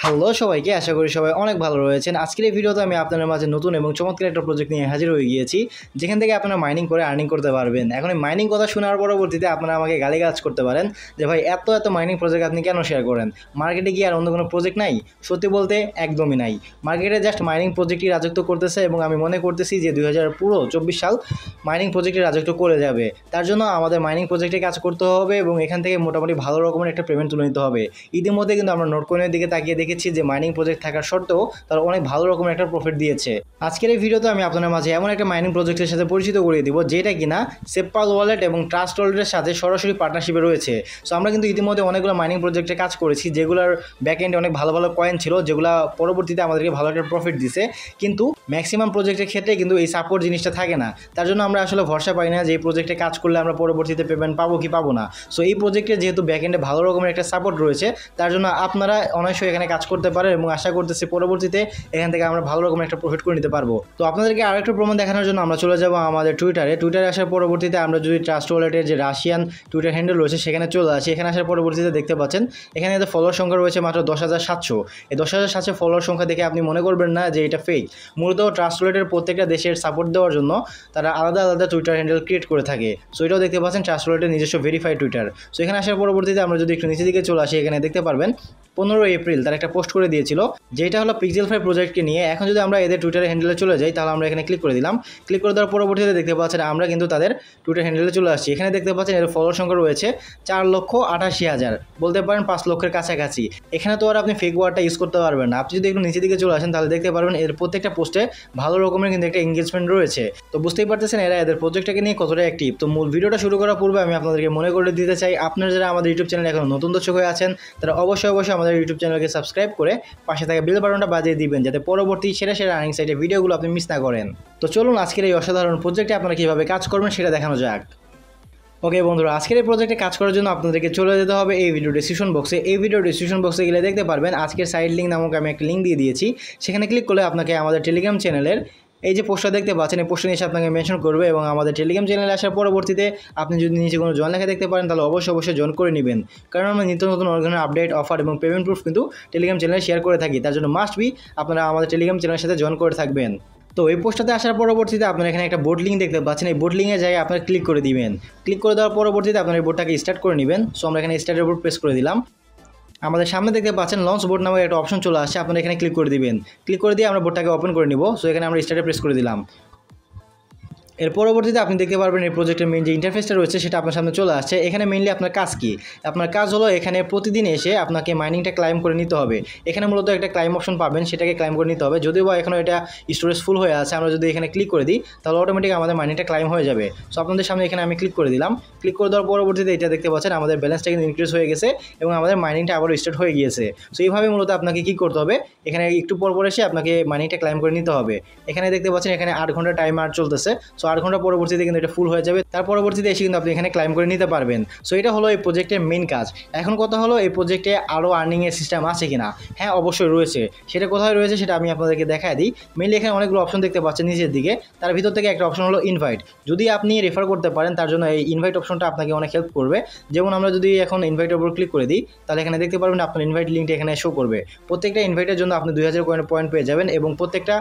Hello সবাইকে, আশা করি সবাই অনেক ভালো রয়েছেন। আজকের এই ভিডিওতে আমি আপনাদের মাঝে নতুন এবং চমৎকার একটা প্রজেক্ট নিয়ে হাজির হয়ে গিয়েছি, যেখান থেকে আপনারা মাইনিং করে আর্নিং করতে পারবেন। এখন এই মাইনিং কথা শোনার পরবর্তীতে আপনারা আমাকে গালিগালাজ করতে পারেন যে ভাই এত মাইনিং প্রজেক্ট আপনি কেন শেয়ার করেন, মার্কেটে কি আর অন্য কোনো প্রজেক্ট নাই? সত্যি বলতে একদমই নাই। মার্কেটে জাস্ট মাইনিং প্রজেক্টই রাজত্ব করতেছে এবং আমি মনে করতেছি যে 2024 সাল মাইনিং প্রজেক্টে রাজত্ব করে যাবে। তার জন্য আমাদের মাইনিং প্রজেক্টে কাজ করতে হবে এবং এখান থেকে মোটামুটি ভালো রকমের একটা পেমেন্ট তুলে নিতে হবে। ইতিমধ্যে কিন্তু আমরা নোটকয়েনের দিকে তাকিয়ে দেখেছি যে মাইনিং প্রজেক্ট থাকার সত্ত্বেও তারা অনেক ভালো রকমের একটা প্রফিট দিয়েছে। আজকের এই ভিডিওতে আমি আপনাদের মাঝে এমন একটা মাইনিং প্রজেক্টের সাথে পরিচিত করিয়ে দিব যেটা কিনা সেপপাল ওয়ালেট এবং ট্রাস্ট ওয়ালেটের সাথে সরাসরি পার্টনারশিপে রয়েছে। সো আমরা কিন্তু ইতিমধ্যে অনেকগুলো মাইনিং প্রজেক্টে কাজ করেছি, যেগুলোর ব্যাকএন্ডে অনেক ভালো ভালো কয়েন ছিল, যেগুলো পরবর্তীতে আমাদেরকে ভালো একটা প্রফিট দিছে। কিন্তু ম্যাক্সিমাম প্রজেক্টের ক্ষেত্রে কিন্তু এই সাপোর্ট জিনিসটা থাকে না। তার জন্য আমরা আসলে ভরসা পাই না যে এই প্রজেক্টে কাজ করলে আমরা পরবর্তীতে পেমেন্ট পাবো কি পাবো না। সো এই প্রজেক্টে যেহেতু ব্যাকএন্ডে ভালো রকমের একটা সাপোর্ট রয়েছে, তার জন্য আপনারা অনায়াসে এখানে কাজ করতে পারেন এবং আশা করতেছি পরবর্তীতে এখান থেকে আমরা ভালো রকমের একটা প্রফিট করে নিতে পারবো। তো আপনাদেরকে আরেকটা প্রমাণ দেখানোর জন্য আমরা চলে যাবো আমাদের টুইটারে আসার পরবর্তীতে আমরা যদি ট্রাস্ট ওয়ালেটের যে রাশিয়ান টুইটার হ্যান্ডেল রয়েছে সেখানে চলে আসি। এখানে আসার পরবর্তীতে দেখতে পাচ্ছেন এখানে ফলোয়ার সংখ্যা রয়েছে মাত্র 10,700। এই 10,700 ফলোয়ার সংখ্যা দেখে আপনি মনে করবেন না যে এটা ফেক। মূলত ট্রাস্ট ওয়ালেটের প্রত্যেকটা দেশের সাপোর্ট দেওয়ার জন্য তারা আলাদা আলাদা টুইটার হ্যান্ডেল ক্রিয়েট করে থাকে। সো এটাও দেখতে পাচ্ছেন ট্রাস্ট ওয়ালেটের নিজস্ব ভেরিফাইড টুইটার। সো এখানে আসার পরবর্তীতে আমরা যদি একটু নিচের দিকে চলে আসি, এখানে দেখতে পারবেন 15 এপ্রিল তারা একটা পোস্ট করে দিয়েছিল যেটা হলো পিক্সেল 5 প্রজেক্টকে নিয়ে। এখন যদি আমরা এদের টুইটার হ্যান্ডেলে চলে যাই তাহলে আমরা এখানে ক্লিক করে দিলাম। ক্লিক করে দেওয়ার পরবর্তীতে দেখতে পাচ্ছেন আমরা কিন্তু তাদের টুইটার হ্যান্ডেলে চলে আসছি। এখানে দেখতে পাচ্ছেন এর ফলোয়ার সংখ্যা রয়েছে 4,88,000, বলতে পারেন 5 লক্ষের কাছাকাছি। এখানে তো আর আপনি ফেক ওয়ার্ডটা ইউজ করতে পারবেন না। আপনি যদি একটু নিচের দিকে চলে আসেন তাহলে দেখতে পারবেন এর প্রত্যেকটা পোস্টে ভালো রকমের কিন্তু একটা এঙ্গেজমেন্ট রয়েছে। তো বুঝতেই পারতেছেন এরা এদের প্রজেক্টটাকে নিয়ে কতটা অ্যাক্টিভ। তো মূল ভিডিওটা শুরু করার পূর্বে আমি আপনাদেরকে মনে করে দিতে চাই, আপনারা যারা আমাদের ইউটিউব চ্যানেলে এখন নতুন দর্শক হয়ে আছেন তারা অবশ্যই আমাদের ইউটিউব চ্যানেলকে সাবস্ক্রাইব করে পাশে থাকা বেল বাটনটা বাজিয়ে দিবেন, যাতে পরবর্তী সেরা আর্নিং সাইটের ভিডিওগুলো আপনি মিস না করেন। তো চলুন আজকের এই অসাধারণ প্রজেক্টে আপনারা কীভাবে কাজ করবেন সেটা দেখানো যাক। ওকে বন্ধুরা, আজকের এই প্রজেক্টে কাজ করার জন্য আপনাদেরকে চলে যেতে হবে এই ভিডিও ডিসক্রিপশন বক্সে। এই ভিডিও ডিসক্রিপশন বক্সে গেলে দেখতে পারবেন আজকের সাইড লিঙ্ক নামক আমি একটা লিঙ্ক দিয়ে দিয়েছি। সেখানে ক্লিক করলে আপনাকে আমাদের টেলিগ্রাম চ্যানেলের এই যে পোস্টটা দেখতে পাচ্ছেন এই পোস্টটা এসে আপনাকে মেনশন করবে এবং আমাদের টেলিগ্রাম চ্যানেলে আসার পরবর্তীতে আপনি যদি নিচে কোনো জয়েন লেখা দেখতে পারেন তাহলে অবশ্যই জয়েন করে নেবেন, কারণ আমরা নিত্য নতুন অর্গানের আপডেট, অফার এবং পেমেন্ট প্রুফ কিন্তু টেলিগ্রাম চ্যানেলে শেয়ার করে থাকি। তার জন্য মাস্ট বি আপনারা আমাদের টেলিগ্রাম চ্যানেলের সাথে জয়েন করে থাকবেন। তো এই পোস্টটাতে আসার পরবর্তীতে আপনারা এখানে একটা বোর্ড লিঙ্ক দেখতে পাচ্ছেন। এই বোর্ড লিঙ্কের জায়গায় আপনারা ক্লিক করে দিবেন। ক্লিক করে দেওয়ার পরবর্তীতে আপনারা এই বোর্ডটাকে স্টার্ট করে নেবেন। সো আমরা এখানে স্টার্টের উপর প্রেস করে দিলাম। আমাদের সামনে দেখতে পাচ্ছেন লঞ্চ বোর্ড নামে একটা অপশন চলে আসছে, আপনারা এখানে ক্লিক করে দিবেন। ক্লিক করে দিয়ে আমরা বোর্ডটাকে ওপেন করে নিব। সো এখানে আমরা স্টার্টে প্রেস করে দিলাম। এর পরবর্তীতে আপনি দেখতে পারবেন এই প্রজেক্টের মেইন যে ইন্টারফেসটা রয়েছে সেটা আপনার সামনে চলে আসছে। এখানে মেইনলি আপনার কাজ কি? আপনার কাজ হলো এখানে প্রতিদিন এসে আপনাকে মাইনিংটা ক্লাইম করে নিতে হবে। এখানে মূলত একটা ক্লাইম অপশন পাবেন, সেটাকে ক্লাইম করে নিতে হবে। যদিও বা এখনও এটা স্টোরেজ ফুল হয়ে আছে, আমরা যদি এখানে ক্লিক করে দিই তাহলে অটোমেটিক আমাদের মাইনিংটা ক্লাইম হয়ে যাবে। সো আপনাদের সামনে এখানে আমি ক্লিক করে দিলাম। ক্লিক করে দেওয়ার পরবর্তীতে এটা দেখতে পাচ্ছেন আমাদের ব্যালেন্সটা কিন্তু ইনক্রিজ হয়ে গেছে এবং আমাদের মাইনিংটা আবারও স্টার্ট হয়ে গিয়েছে। সো এইভাবে মূলত আপনাকে কী করতে হবে, এখানে একটু পর এসে আপনাকে মাইনিংটা ক্লাইম করে নিতে হবে। এখানে দেখতে পাচ্ছেন এখানে 8 ঘন্টা টাইমার চলতেছে। সো 8 ঘন্টা পরবর্তীতে কিন্তু এটা ফুল হয়ে যাবে। তার পরবর্তীতে এসে কিন্তু আপনি এখানে ক্লাইম করে নিতে পারবেন। সো এটা হলো এই প্রজেক্টের মেইন কাজ। এখন কথা হলো এই প্রজেক্টে আরও আর্নিংয়ের সিস্টেম আছে কিনা? হ্যাঁ, অবশ্যই রয়েছে। সেটা কোথায় রয়েছে সেটা আমি আপনাদেরকে দেখায় দিই। মেইনলি এখানে অনেকগুলো অপশন দেখতে পাচ্ছেন নিচের দিকে, তার ভিতর থেকে একটা অপশন হলো ইনভাইট। যদি আপনি রেফার করতে পারেন তার জন্য এই ইনভাইট অপশনটা আপনাকে অনেক হেল্প করবে। যেমন আমরা যদি এখন ইনভাইটের উপর ক্লিক করে দিই তাহলে এখানে দেখতে পারবেন আপনার ইনভাইট লিঙ্কটা এখানে শো করবে। প্রত্যেকটা ইনভাইটের জন্য আপনি 2000 পয়েন্ট পেয়ে যাবেন এবং প্রত্যেকটা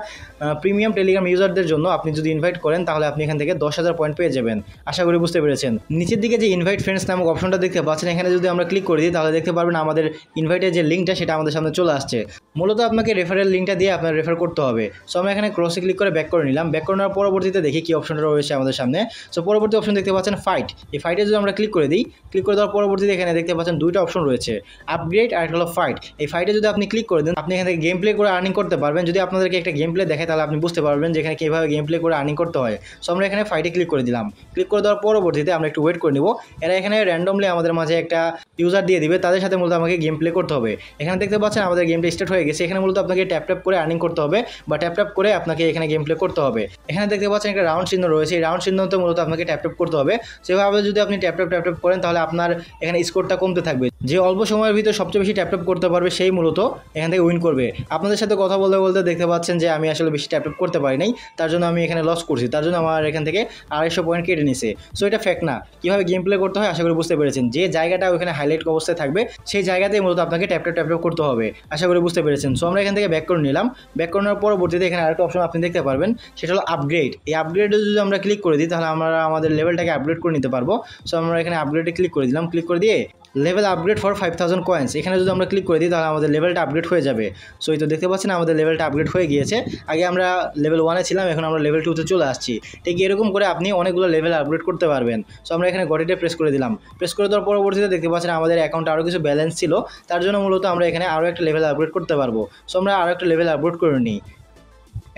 প্রিমিয়াম টেলিগ্রাম ইউজারদের জন্য আপনি যদি ইনভাইট করেন তাহলে আপনি এখান থেকে 10,000 পয়েন্ট পেয়ে যাবেন। আশা করি বুঝতে পেরেছেন। নিচের দিকে যে ইনভাইট ফ্রেন্ডস নামক অপশনটা দেখতে পাচ্ছেন, এখানে যদি আমরা ক্লিক করে দিই তাহলে দেখতে পারবেন আমাদের ইনভাইটের যে লিঙ্কটা সেটা আমাদের সামনে চলে আসছে। মূলত আপনাকে রেফারেল লিঙ্কটা দিয়ে আপনার রেফার করতে হবে। সো আমরা এখানে ক্রসে ক্লিক করে ব্যাক করে নিলাম। ব্যাক করে নেওয়ার পরবর্তীতে দেখি কী অপশনটা রয়েছে আমাদের সামনে। সো পরবর্তী অপশন দেখতে পাচ্ছেন ফাইট। এই ফাইটে যদি আমরা ক্লিক করে দিই, ক্লিক করে দেওয়ার পরবর্তীতে এখানে দেখতে পাচ্ছেন দুইটা অপশন রয়েছে, আপগ্রেড আর একটা হলো ফাইট। এই ফাইটে যদি আপনি ক্লিক করে দেন আপনি এখান থেকে গেম প্লে করে আর্নিং করতে পারবেন। যদি আপনাদেরকে একটা গেম প্লে দেখে তাহলে আপনি বুঝতে পারবেন যে এখানে কীভাবে গেম প্লে করে আর্নিং করতে হয়। সো আমরা এখানে ফাইটে ক্লিক করে দিলাম। ক্লিক করে দেওয়ার পরবর্তীতে আমরা একটু ওয়েট করে নিব। এরা এখানে র্যান্ডমলি আমাদের মাঝে একটা ইউজার দিয়ে দিবে, তাদের সাথে মূলত আমাকে গেম প্লে করতে হবে। এখানে দেখতে পাচ্ছেন আমাদের গেমটা স্টার্ট হয়ে গেছে। এখানে মূলত আপনাকে ট্যাপ করে আর্নিং করতে হবে বা ট্যাপ করে আপনাকে এখানে গেম প্লে করতে হবে। এখানে দেখতে পাচ্ছেন একটা রাউন্ড চিহ্ন রয়েছে, এই রাউন্ড চিহ্নতে মূলত আপনাকে ট্যাপ করতে হবে। সেভাবে যদি আপনি ট্যাপ করেন তাহলে আপনার এখানে স্কোরটা কমতে থাকবে। যে অল্প সময়ের ভিতরে সবচেয়ে বেশি ট্যাপ করতে পারবে সেই মূলত এখান থেকে উইন করবে। আপনাদের সাথে কথা বলতে দেখতে পাচ্ছেন যে আমি আসলে বেশি ট্যাপ করতে পারি নাই, তার জন্য আমি এখানে লস করছি। তার জন্য আমার এখান থেকে 250 পয়েন্ট কেটে নিছে। সো এটা ফ্যাক্ট না। কীভাবে গেম প্লে করতে হয় আশা করি বুঝতে পেরেছেন। যে জায়গাটা ওখানে হাইলাইট অবস্থায় থাকবে সেই জায়গাতেই মূলত আপনাকে ট্যাপ করতে হবে, আশা করি বুঝতে পেরেছেন। সো আমরা এখান থেকে ব্যাক করে নিলাম। ব্যাক করার পরবর্তীতে এখানে আরেকটা অপশন আপনি দেখতে পারবেন, সেটা হলো আপগ্রেড। এই আপগ্রেডে যদি আমরা ক্লিক করে দিই তাহলে আমরা আমাদের লেভেলটাকে আপগ্রেড করে নিতে পারবো। সো আমরা এখানে আপগ্রেডে ক্লিক করে দিলাম। ক্লিক করে দিয়ে লেভেল আপগ্রেড ফর 5000 কয়েন্স এখানে যদি আমরা ক্লিক করে দিই তাহলে আমাদের লেভেলটা আপগ্রেড হয়ে যাবে। সো এই তো দেখতে পাচ্ছেন আমাদের লেভেলটা আপগ্রেড হয়ে গিয়েছে। আগে আমরা লেভেল 1-এ ছিলাম, এখন আমরা লেভেল 2-তে চলে আসছি। ঠিক এরকম করে আপনি অনেকগুলো লেভেল আপগ্রেড করতে পারবেন। সো আমরা এখানে গটিতে প্রেস করে দিলাম। প্রেস করে দেওয়ার পরবর্তীতে দেখতে পাচ্ছেন আমাদের অ্যাকাউন্টে আরও কিছু ব্যালেন্স ছিল, তার জন্য মূলত আমরা এখানে আরও একটা লেভেল আপগ্রেড করতে পারবো। সো আমরা আরও একটা লেভেল আপগ্রেড করে নিই।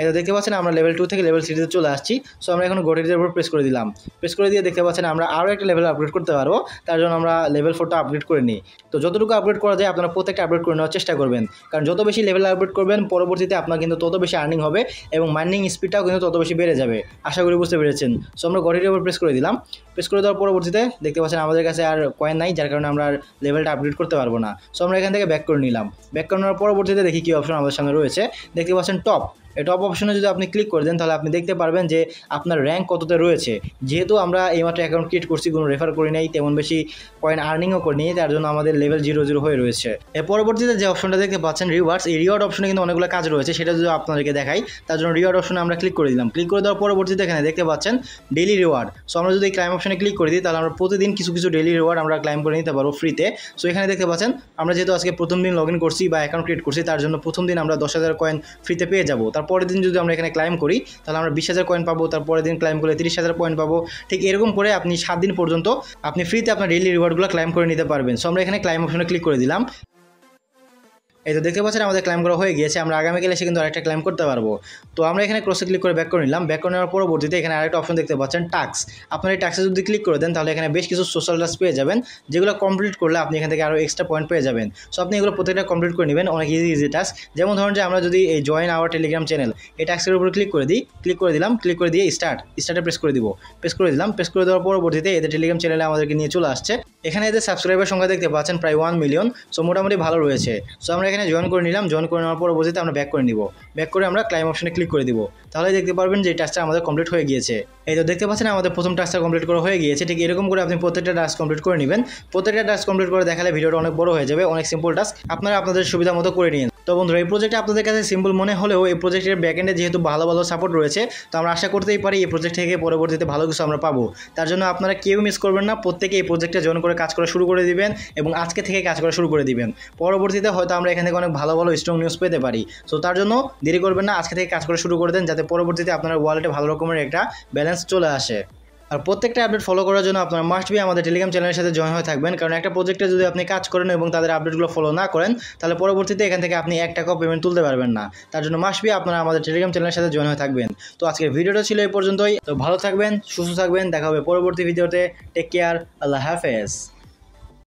এটা দেখতে পাচ্ছেন আমরা লেভেল 2 থেকে লেভেল 3-তে চলে আসছি। সো আমরা এখন গটির উপর প্রেস করে দিলাম। প্রেস করে দিয়ে দেখতে পাচ্ছেন আমরা আরও একটা লেভেল আপগ্রেড করতে পারবো, তার জন্য আমরা লেভেল 4টা আপগ্রেড করে নিই। তো যতটুকু আপগ্রেড করা যায় আপনারা প্রত্যেকটা আপগ্রেড করে নেওয়ার চেষ্টা করবেন, কারণ যত বেশি লেভেল আপগ্রেড করবেন পরবর্তীতে আপনার কিন্তু তত বেশি আর্নিং হবে এবং মাইনিং স্পিডটাও কিন্তু তত বেশি বেড়ে যাবে, আশা করি বুঝতে পেরেছেন। সো আমরা গটির উপর প্রেস করে দিলাম। প্রেস করে দেওয়ার পরবর্তীতে দেখতে পাচ্ছেন আমাদের কাছে আর কয়েন নাই, যার কারণে আমরা আর লেভেলটা আপগ্রেড করতে পারবো না। সো আমরা এখান থেকে ব্যাক করে নিলাম। ব্যাক করে নেওয়ার পরবর্তীতে দেখি কী অপশন আমাদের সামনে রয়েছে। দেখতে পাচ্ছেন টপ। এই টপ অপশনে যদি আপনি ক্লিক করে দেন তাহলে আপনি দেখতে পারবেন যে আপনার র্যাঙ্ক কততে রয়েছে। যেহেতু আমরা এইমাত্র অ্যাকাউন্ট ক্রিয়েট করছি, কোনো রেফার করি নাই, তেমন বেশি কয়েন আর্নিংও করি নি, তার জন্য আমাদের লেভেল 0 হয়ে রয়েছে। এর পরবর্তীতে যে অপশনটা দেখতে পাচ্ছেন রিওয়ার্ডস, এই রিওয়ার্ড অপশনে কিন্তু অনেকগুলো কাজ রয়েছে, সেটা যদি আপনাদেরকে দেখাই তার জন্য রিওয়ার্ড অপশনে আমরা ক্লিক করে দিলাম। ক্লিক করে দেওয়ার পরবর্তীতে এখানে দেখতে পাচ্ছেন ডেইলি রিওয়ার্ড। সো আমরা যদি ক্লাইম অপশনে ক্লিক করে দিই তাহলে আমরা প্রতিদিন কিছু ডেইলি রিওয়ার্ড আমরা ক্লাইম করে নিতে পারবো ফ্রিতে। সো এখানে দেখতে পাচ্ছেন আমরা যেহেতু আজকে প্রথম দিন লগ ইন করছি বা অ্যাকাউন্ট ক্রিয়েট করছি, তার জন্য প্রথম দিন আমরা 10,000 কয়েন ফ্রিতে পেয়ে যাবো। তারপরের দিন যদি আমরা এখানে ক্লাইম করি তাহলে আমরা 20,000 কয়েন পাবো, তারপরের দিন ক্লাইম করলে 30,000 পয়েন্ট পাবো। ঠিক এরকম করে আপনি 7 দিন পর্যন্ত আপনি ফ্রিতে আপনার ডেইলি রিওয়ার্ডগুলো ক্লাইম করে নিতে পারবেন। সো আমরা এখানে ক্লাইম অপশনে ক্লিক করে দিলাম। এই তো দেখতে পাচ্ছেন আমাদের ক্লাইম করা হয়ে গিয়েছে। আমরা আগামীকাল এসে কিন্তু আরেকটা ক্লাইম করতে পারবো। তো আমরা এখানে ক্রসে ক্লিক করে ব্যাক করে নিলাম। ব্যাক করে নেওয়ার পরবর্তীতে এখানে আরেকটা অপশন দেখতে পাচ্ছেন টাস্ক। আপনার এই টাস্কে যদি ক্লিক করে দেন তাহলে এখানে বেশ কিছু সোশ্যাল টাস্ক পেয়ে যাবেন, যেগুলো কমপ্লিট করলে আপনি এখান থেকে আরও এক্সট্রা পয়েন্ট পেয়ে যাবেন। সো আপনি এগুলো প্রত্যেকটা কমপ্লিট করে নেবেন, অনেক ইজি টাস্ক। যেমন ধরুন যে আমরা যদি এই জয়েন আওয়ার টেলিগ্রাম চ্যানেল এই টাস্কের উপর ক্লিক করে দিই, ক্লিক করে দিলাম, ক্লিক করে দিয়ে স্টার্টে প্রেস করে দিব। প্রেস করে দিলাম। প্রেস করে দেওয়ার পরবর্তীতে এদের টেলিগ্রাম চ্যানেলে আমাদেরকে নিয়ে চলে আসছে। এখানে এদের সাবস্ক্রাইবার সংখ্যা দেখতে পাচ্ছেন প্রায় 1 মিলিয়ন। সো মোটামুটি ভালো রয়েছে। সো আমরা এখানে জয়েন করে নিলাম। জয়েন করে নেওয়ার পরবর্তীতে আমরা ব্যাক করে নিব। ব্যাক করে আমরা ক্লাইম অপশনে ক্লিক করে দিব। তাহলে দেখতে পারবেন যে এই টাস্কটা আমাদের কমপ্লিট হয়ে গিয়েছে। এই তো দেখতে পাচ্ছেন আমাদের প্রথম টাস্কটা কমপ্লিট করা হয়ে গিয়েছে। ঠিক এরকম করে আপনি প্রত্যেকটা টাস্ক কমপ্লিট করে নেবেন। প্রত্যেকটা টাস্ক কমপ্লিট করে দেখালে ভিডিওটা অনেক বড় হয়ে যাবে, অনেক সিম্পল টাস্ক, আপনারা আপনাদের সুবিধা মতো করে নিন। তো বন্ধুরা এই প্রজেক্টটা আপনাদের কাছে সিম্পল মনে হলেও এই প্রজেক্টের ব্যাকএন্ডে যেহেতু ভালো সাপোর্ট রয়েছে, তো আমরা আশা করতেই পারি এই প্রজেক্ট থেকে পরবর্তীতে ভালো কিছু আমরা পাবো। তার জন্য আপনারা কেউ মিস করবেন না, প্রত্যেকে এই প্রজেক্টে জয়েন করে কাজ করা শুরু করে দিবেন এবং আজকে থেকে কাজ করা শুরু করে দিবেন। পরবর্তীতে হয়তো আমরা এখান থেকে অনেক ভালো স্ট্রং নিউজ পেতে পারি। সো তার জন্য দেরি করবেন না, আজকে থেকে কাজ করা শুরু করে দেন, যাতে পরবর্তীতে আপনার ওয়ালেটে ভালো রকমের একটা ব্যালেন্স চলে আসে। আর প্রত্যেকটা আপডেট ফলো করার জন্য আপনারা মাস্ট বি আমাদের টেলিগ্রাম চ্যানেলের সাথে জয়েন হয়ে থাকবেন, কারণ একটা প্রজেক্টে যদি আপনি কাজ করেন এবং তাদের আপডেটগুলো ফলো না করেন তাহলে পরবর্তীতে এখান থেকে আপনি 1 টাকাও পেমেন্ট তুলতে পারবেন না। তার জন্য মাস্ট বি আপনারা আমাদের টেলিগ্রাম চ্যানেলের সাথে জয়েন হয়ে থাকবেন। তো আজকের ভিডিওটা ছিল এই পর্যন্তই। তো ভালো থাকবেন, সুস্থ থাকবেন, দেখা হবে পরবর্তী ভিডিওতে। টেক কেয়ার, আল্লাহ হাফেজ।